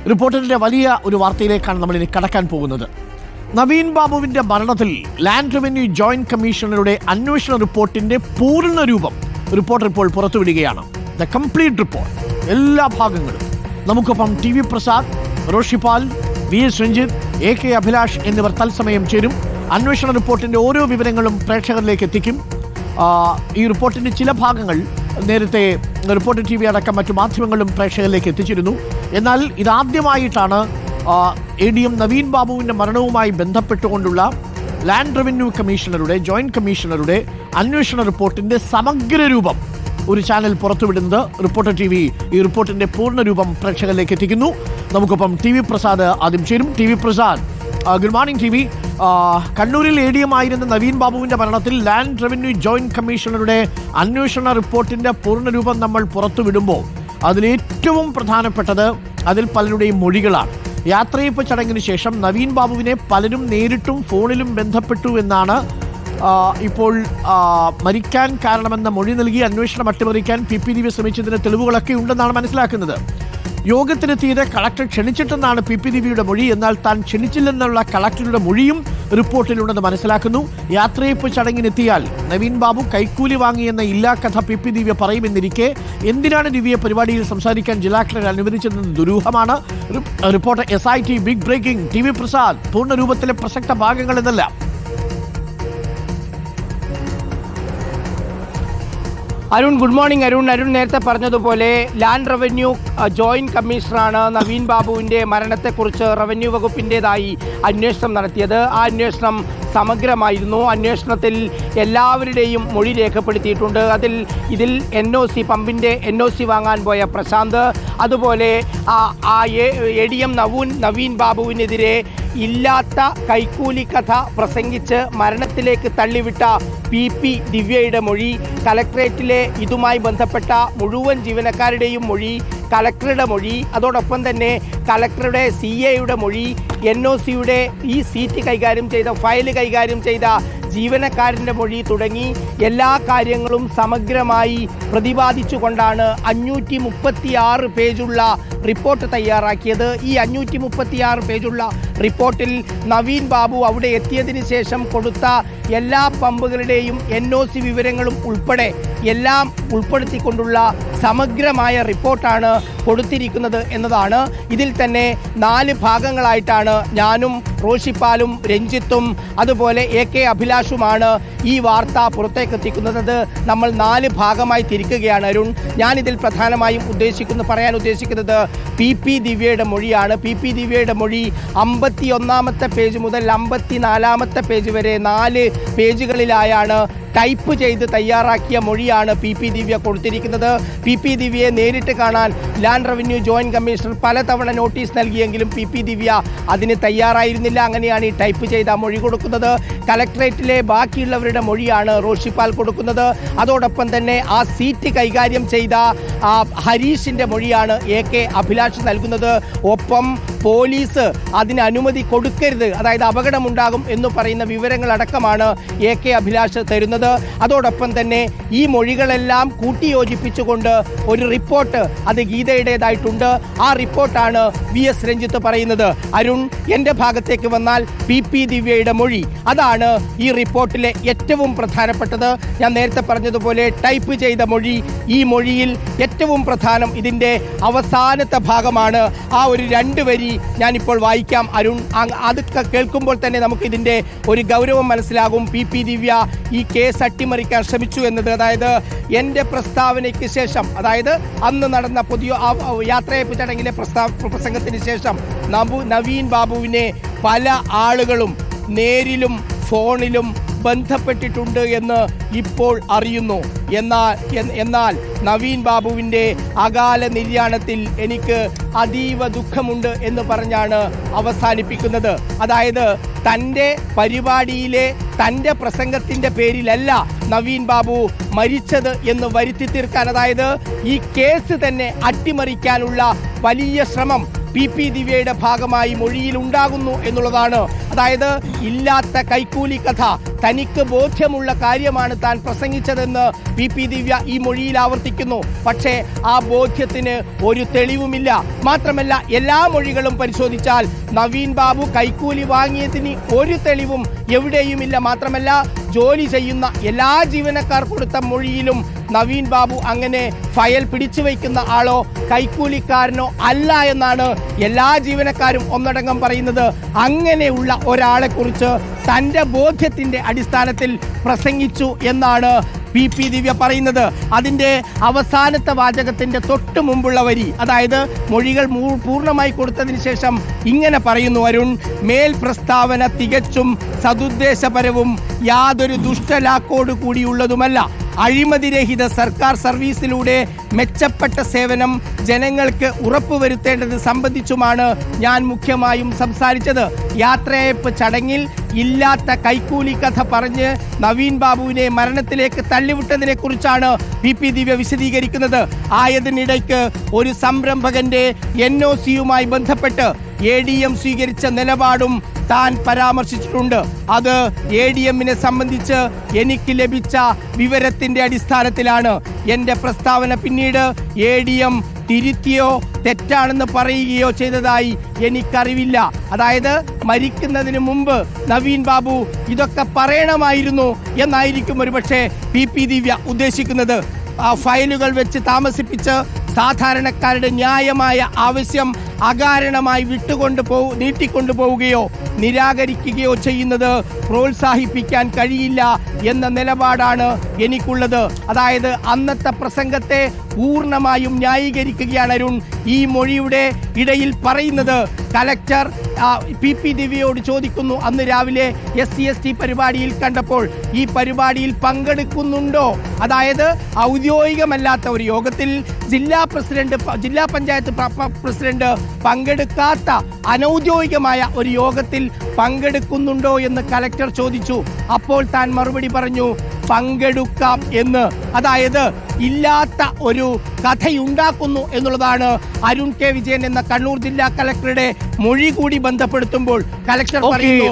റിപ്പോർട്ടറിന്റെ വലിയ ഒരു വാർത്തയിലേക്കാണ് നമ്മൾ ഇനി കടക്കാൻ പോകുന്നത്. നവീൻ ബാബുവിന്റെ മരണത്തിൽ ലാൻഡ് റവന്യൂ ജോയിന്റ് കമ്മീഷണറുടെ അന്വേഷണ റിപ്പോർട്ടിന്റെ പൂർണ്ണ രൂപം റിപ്പോർട്ടർ ഇപ്പോൾ പുറത്തുവിടുകയാണ്. ദ കംപ്ലീറ്റ് റിപ്പോർട്ട്, എല്ലാ ഭാഗങ്ങളും. നമുക്കൊപ്പം T V Prasad, Roshipal, V S Ranjith, A K Abhilash എന്നിവർ തത്സമയം ചേരും. അന്വേഷണ റിപ്പോർട്ടിന്റെ ഓരോ വിവരങ്ങളും പ്രേക്ഷകരിലേക്ക് എത്തിക്കും. ഈ റിപ്പോർട്ടിന്റെ ചില ഭാഗങ്ങൾ നേരത്തെ റിപ്പോർട്ടർ ടി വി അടക്കം മറ്റു മാധ്യമങ്ങളും പ്രേക്ഷകരിലേക്ക് എത്തിച്ചിരുന്നു. എന്നാൽ ഇതാദ്യമായിട്ടാണ് ADM നവീൻ ബാബുവിൻ്റെ മരണവുമായി ബന്ധപ്പെട്ടുകൊണ്ടുള്ള ലാൻഡ് റവന്യൂ കമ്മീഷണറുടെ ജോയിന്റ് കമ്മീഷണറുടെ അന്വേഷണ റിപ്പോർട്ടിന്റെ സമഗ്ര രൂപം ഒരു ചാനൽ പുറത്തുവിടുന്നത്. റിപ്പോർട്ടർ ടി വി ഈ റിപ്പോർട്ടിന്റെ പൂർണ്ണ രൂപം പ്രേക്ഷകരിലേക്ക് എത്തിക്കുന്നു. നമുക്കൊപ്പം ടി വി പ്രസാദ് ആദ്യം ചേരും. T V Prasad, good morning. T V, കണ്ണൂരിൽ ADM ആയിരുന്ന നവീൻ ബാബുവിന്റെ മരണത്തിൽ ലാൻഡ് റവന്യൂ ജോയിന്റ് കമ്മീഷണറുടെ അന്വേഷണ റിപ്പോർട്ടിന്റെ പൂർണ്ണ രൂപം നമ്മൾ പുറത്തുവിടുമ്പോൾ അതിലേറ്റവും പ്രധാനപ്പെട്ടത് അതിൽ പലരുടെയും മൊഴികളാണ്. യാത്രയപ്പ് ചടങ്ങിന് ശേഷം നവീൻ ബാബുവിനെ പലരും നേരിട്ടും ഫോണിലും ബന്ധപ്പെട്ടു എന്നാണ് ഇപ്പോൾ മരിക്കാൻ കാരണമെന്ന മൊഴി നൽകി അന്വേഷണം അട്ടിമറിക്കാൻ PPDB ശ്രമിച്ചതിന് തെളിവുകളൊക്കെ ഉണ്ടെന്നാണ് മനസ്സിലാക്കുന്നത്. യോഗത്തിനെത്തിയത് കളക്ടർ ക്ഷണിച്ചിട്ടെന്നാണ് PPDBയുടെ മൊഴി. എന്നാൽ താൻ ക്ഷണിച്ചില്ലെന്നുള്ള കളക്ടറുടെ മൊഴിയും റിപ്പോർട്ടിലുണ്ടെന്ന് മനസ്സിലാക്കുന്നു. യാത്രയപ്പ് ചടങ്ങിനെത്തിയാൽ നവീൻ ബാബു കൈക്കൂലി വാങ്ങിയെന്ന ഇല്ലാ കഥ PPDB പറയുമെന്നിരിക്കെ എന്തിനാണ് ദിവ്യ പരിപാടിയിൽ സംസാരിക്കാൻ ജില്ലാ കളക്ടർ അനുവദിച്ചതെന്ന് ദുരൂഹമാണ്. Reporter SIT big breaking. T V Prasad, പൂർണ്ണ രൂപത്തിലെ പ്രസക്ത ഭാഗങ്ങൾ എന്നല്ല. Arun, good morning. അരുൺ നേരത്തെ പറഞ്ഞതുപോലെ ലാൻഡ് റവന്യൂ ജോയിന്റ് കമ്മീഷണറാണ് നവീൻ ബാബുവിൻ്റെ മരണത്തെക്കുറിച്ച് റവന്യൂ വകുപ്പിൻ്റെതായി അന്വേഷണം നടത്തിയത്. ആ അന്വേഷണം സമഗ്രമായിരുന്നു. അന്വേഷണത്തിൽ എല്ലാവരുടെയും മൊഴി രേഖപ്പെടുത്തിയിട്ടുണ്ട്. ഇതിൽ NOC പമ്പിൻ്റെ NOC വാങ്ങാൻ പോയ പ്രശാന്ത്, അതുപോലെ ADM നവീൻ ബാബുവിനെതിരെ ഇല്ലാത്ത കൈക്കൂലി കഥ പ്രസംഗിച്ച് മരണത്തിലേക്ക് തള്ളിവിട്ട PP ദിവ്യയുടെ മൊഴി, കലക്ട്രേറ്റിലെ ഇതുമായി ബന്ധപ്പെട്ട മുഴുവൻ ജീവനക്കാരുടെയും മൊഴി, കലക്ടറുടെ മൊഴി, അതോടൊപ്പം തന്നെ കലക്ടറുടെ CAയുടെ മൊഴി, NOCയുടെ ഈ സീറ്റ് കൈകാര്യം ചെയ്ത ഫയൽ കൈകാര്യം ചെയ്ത ജീവനക്കാരൻ്റെ മൊഴി തുടങ്ങി എല്ലാ കാര്യങ്ങളും സമഗ്രമായി പ്രതിപാദിച്ചുകൊണ്ടാണ് 536 പേജുള്ള റിപ്പോർട്ട് തയ്യാറാക്കിയത്. ഈ 536 പേജുള്ള റിപ്പോർട്ടിൽ നവീൻ ബാബു അവിടെ എത്തിയതിന് ശേഷം കൊടുത്ത എല്ലാ പമ്പുകളുടെയും NOC വിവരങ്ങളും ഉൾപ്പെടെ എല്ലാം ഉൾപ്പെടുത്തിക്കൊണ്ടുള്ള സമഗ്രമായ റിപ്പോർട്ടാണ് കൊടുത്തിരിക്കുന്നത് എന്നതാണ്. ഇതിൽ തന്നെ 4 ഭാഗങ്ങളായിട്ടാണ് ഞാനും റോഷിപ്പാലും രഞ്ജിത്തും അതുപോലെ AK അഭിലാഷുമാണ് ഈ വാർത്ത പുറത്തേക്കെത്തിക്കുന്നത്. നമ്മൾ 4 ഭാഗമായി തിരിക്കുകയാണ് അരുൺ. ഞാനിതിൽ പ്രധാനമായും പറയാൻ ഉദ്ദേശിക്കുന്നത് PP ദിവ്യയുടെ മൊഴിയാണ്. PP ദിവ്യയുടെ മൊഴി 51-ാമത്തെ പേജ് മുതൽ 54-ാമത്തെ പേജ് വരെ 4 പേജുകളിലായാണ് ടൈപ്പ് ചെയ്ത് തയ്യാറാക്കിയ മൊഴിയാണ് PP ദിവ്യ കൊടുത്തിരിക്കുന്നത്. PP ദിവ്യയെ നേരിട്ട് കാണാൻ ലാൻഡ് റവന്യൂ ജോയിന്റ് കമ്മീഷണർ പലതവണ നോട്ടീസ് നൽകിയെങ്കിലും PP ദിവ്യ അതിന് തയ്യാറായിരുന്നില്ല. അങ്ങനെയാണ് ഈ ടൈപ്പ് ചെയ്ത മൊഴി കൊടുക്കുന്നത്. കലക്ട്രേറ്റിലെ ബാക്കിയുള്ളവരുടെ മൊഴിയാണ് റോഷിപ്പാൽ കൊടുക്കുന്നത്. അതോടൊപ്പം തന്നെ ആ സീറ്റ് കൈകാര്യം ചെയ്ത ഹരീഷിൻ്റെ മൊഴിയാണ് AK അഭിലാഷ് നൽകുന്നത്. ഒപ്പം പോലീസ് അതിന് അനുമതി കൊടുക്കരുത്, അതായത് അപകടമുണ്ടാകും എന്ന് പറയുന്ന വിവരങ്ങളടക്കമാണ് AK അഭിലാഷ് തരുന്നത്. അതോടൊപ്പം തന്നെ ഈ മൊഴികളെല്ലാം കൂട്ടിയോജിപ്പിച്ചുകൊണ്ട് ഒരു റിപ്പോർട്ട് അത് ഗീതയുടേതായിട്ടുണ്ട്. ആ റിപ്പോർട്ടാണ് VS രഞ്ജിത്ത് പറയുന്നത്. അരുൺ, എൻ്റെ ഭാഗത്തേക്ക് വന്നാൽ PP ദിവ്യയുടെ മൊഴി, അതാണ് ഈ റിപ്പോർട്ടിലെ ഏറ്റവും പ്രധാനപ്പെട്ടത്. ഞാൻ നേരത്തെ പറഞ്ഞതുപോലെ ടൈപ്പ് ചെയ്ത മൊഴി, ഈ മൊഴിയിൽ ഏറ്റവും പ്രധാനം ഇതിൻ്റെ അവസാനത്തെ ഭാഗമാണ്. ആ ഒരു 2 വരി ഞാനിപ്പോൾ വായിക്കാം അരുൺ. അത് കേൾക്കുമ്പോൾ തന്നെ നമുക്കിതിൻ്റെ ഒരു ഗൗരവം മനസ്സിലാകും. PP ദിവ്യ ഈ കേസ് അട്ടിമറിക്കാൻ ശ്രമിച്ചു എന്നത്. അതായത് എൻ്റെ പ്രസ്താവനയ്ക്ക് ശേഷം, അതായത് അന്ന് നടന്ന യാത്രയപ്പ് ചടങ്ങിലെ പ്രസംഗത്തിന് ശേഷം നവീൻ ബാബുവിനെ പല ആളുകളും നേരിലും ഫോണിലും ബന്ധപ്പെട്ടിട്ടുണ്ട് എന്ന് ഇപ്പോൾ അറിയുന്നു. എന്നാൽ നവീൻ ബാബുവിൻ്റെ അകാല നിര്യാണത്തിൽ എനിക്ക് അതീവ ദുഃഖമുണ്ട് എന്ന് പറഞ്ഞാണ് അവസാനിപ്പിക്കുന്നത്. അതായത് തൻ്റെ പരിപാടിയിലെ തൻ്റെ പ്രസംഗത്തിൻ്റെ പേരിലല്ല നവീൻ ബാബു മരിച്ചത് എന്ന് വരുത്തി തീർക്കാൻ, അതായത് ഈ കേസ് തന്നെ അട്ടിമറിക്കാനുള്ള വലിയ ശ്രമം പി ദിവ്യയുടെ ഭാഗമായി മൊഴിയിൽ ഉണ്ടാകുന്നു എന്നുള്ളതാണ്. അതായത് ഇല്ലാത്ത കൈക്കൂലി കഥ, തനിക്ക് ബോധ്യമുള്ള കാര്യമാണ് താൻ പ്രസംഗിച്ചതെന്ന് പി ദിവ്യ ഈ മൊഴിയിൽ ആവർത്തിക്കുന്നു. പക്ഷേ ആ ബോധ്യത്തിന് ഒരു തെളിവുമില്ല. മാത്രമല്ല എല്ലാ മൊഴികളും പരിശോധിച്ചാൽ നവീൻ ബാബു കൈക്കൂലി വാങ്ങിയതിന് ഒരു തെളിവും എവിടെയുമില്ല. മാത്രമല്ല ജോലി ചെയ്യുന്ന എല്ലാ ജീവനക്കാർ കൊടുത്ത മൊഴിയിലും നവീൻ ബാബു അങ്ങനെ ഫയൽ പിടിച്ചു വയ്ക്കുന്ന ആളോ കൈക്കൂലിക്കാരനോ അല്ല എന്നാണ് എല്ലാ ജീവനക്കാരും ഒന്നടങ്കം പറയുന്നത്. അങ്ങനെയുള്ള ഒരാളെ കുറിച്ച് തൻ്റെ ബോധ്യത്തിൻ്റെ അടിസ്ഥാനത്തിൽ പ്രസംഗിച്ചു എന്നാണ് പി ദിവ്യ പറയുന്നത്. അതിൻ്റെ അവസാനത്തെ വാചകത്തിൻ്റെ തൊട്ട് മുമ്പുള്ള വരി, അതായത് മൊഴികൾ പൂർണ്ണമായി കൊടുത്തതിന് ശേഷം ഇങ്ങനെ പറയുന്നു അരുൺ, മേൽ പ്രസ്താവന തികച്ചും സതുദ്ദേശപരവും യാതൊരു ദുഷ്ടലാക്കോട് കൂടിയുള്ളതുമല്ല. അഴിമതിരഹിത സർക്കാർ സർവീസിലൂടെ മെച്ചപ്പെട്ട സേവനം ജനങ്ങൾക്ക് ഉറപ്പുവരുത്തേണ്ടത് സംബന്ധിച്ചുമാണ് ഞാൻ മുഖ്യമായും സംസാരിച്ചത്. യാത്രയയപ്പ് ചടങ്ങിൽ ഇല്ലാത്ത കൈക്കൂലി കഥ പറഞ്ഞ് നവീൻ ബാബുവിനെ മരണത്തിലേക്ക് തള്ളിവിട്ടതിനെ കുറിച്ചാണ് പി ദിവ്യ വിശദീകരിക്കുന്നത്. ആയതിനിടയ്ക്ക് ഒരു സംരംഭകന്റെ NOCയുമായി ബന്ധപ്പെട്ട് ADM സ്വീകരിച്ച നിലപാടും താൻ പരാമർശിച്ചിട്ടുണ്ട്. അത് ADMനെ സംബന്ധിച്ച് എനിക്ക് ലഭിച്ച വിവരത്തിന്റെ അടിസ്ഥാനത്തിലാണ്. എൻ്റെ പ്രസ്താവന പിന്നീട് ADM തിരുത്തിയോ തെറ്റാണെന്ന് പറയുകയോ ചെയ്തതായി എനിക്കറിവില്ല. അതായത് മരിക്കുന്നതിന് മുമ്പ് നവീൻ ബാബു ഇതൊക്കെ പറയണമായിരുന്നു എന്നായിരിക്കും ഒരുപക്ഷെ പി ദിവ്യ ഉദ്ദേശിക്കുന്നത്. ഫയലുകൾ വെച്ച് താമസിപ്പിച്ച് സാധാരണക്കാരുടെ ന്യായമായ ആവശ്യം അകാരണമായി നീട്ടിക്കൊണ്ടുപോവുകയോ നിരാകരിക്കുകയോ ചെയ്യുന്നത് പ്രോത്സാഹിപ്പിക്കാൻ കഴിയില്ല എന്ന നിലപാടാണ് എനിക്കുള്ളത്. അതായത് അന്നത്തെ പ്രസംഗത്തെ പൂർണ്ണമായും ന്യായീകരിക്കുകയാണ് അരുൺ. ഈ മൊഴിയുടെ ഇടയിൽ പറയുന്നത് കലക്ടർ പി ദിവ്യയോട് ചോദിക്കുന്നു, അന്ന് രാവിലെ SC/ST പരിപാടിയിൽ കണ്ടപ്പോൾ ഈ പരിപാടിയിൽ പങ്കെടുക്കുന്നുണ്ടോ? അതായത് ഔദ്യോഗികമല്ലാത്ത ഒരു യോഗത്തിൽ ജില്ലാ പഞ്ചായത്ത് പ്രസിഡന്റ് പങ്കെടുക്കാത്ത അനൗദ്യോഗികമായ ഒരു യോഗത്തിൽ പങ്കെടുക്കുന്നുണ്ടോ എന്ന് കലക്ടർ ചോദിച്ചു. അപ്പോൾ താൻ മറുപടി പറഞ്ഞു പങ്കെടുക്കാം എന്ന്. അതായത് ഇല്ലാത്ത ഒരു കഥയുണ്ടാക്കുന്നു എന്നുള്ളതാണ് അരുൺ K. വിജയൻ എന്ന കണ്ണൂർ ജില്ലാ കലക്ടറുടെ മൊഴി കൂടി ബന്ധപ്പെടുത്തുമ്പോൾ കലക്ടർ പറയുന്നു